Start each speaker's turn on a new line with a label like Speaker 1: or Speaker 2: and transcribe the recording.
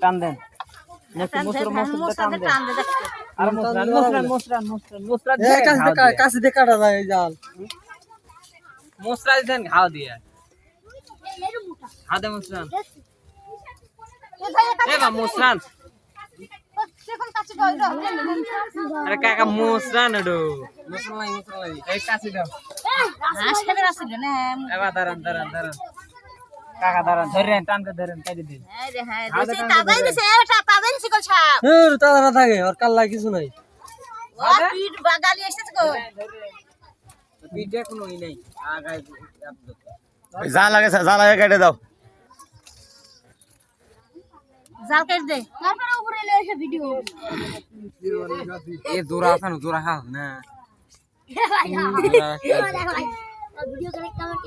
Speaker 1: টান দেন নেক্সট টান দেন আর মুসরান
Speaker 2: কাছে দিয়ে কাটা যায় এই জাল
Speaker 1: মুসরান দেন ঘাও দিয়া হাদে মুসরান এ বা মুসরান আরে কাকা মুসরান এডো মুসরান এই কাছে দাও
Speaker 3: হাসের আছে না
Speaker 1: এবা দাঁড়ান কাকা দাঁড়ান ধরেন টানকে ধরেন কাটি দিন
Speaker 3: হ্যাঁ রে তাদাই দিছে এটা তাদাই দিছে কল ছাপ
Speaker 2: তারা না থাকে আর কাল্লা কিছু নাই
Speaker 3: ও পিট বাগালি এসেছে কই
Speaker 1: পিঠে কোনো ই নাই আগায়
Speaker 4: যা লাগে কেটে দাও
Speaker 3: জাল কেটে দে তারপরে উপরে এলে এসে ভিডিও
Speaker 1: এ জোড়া আছে না জোড়া খা না
Speaker 3: ভিডিও করে কেমন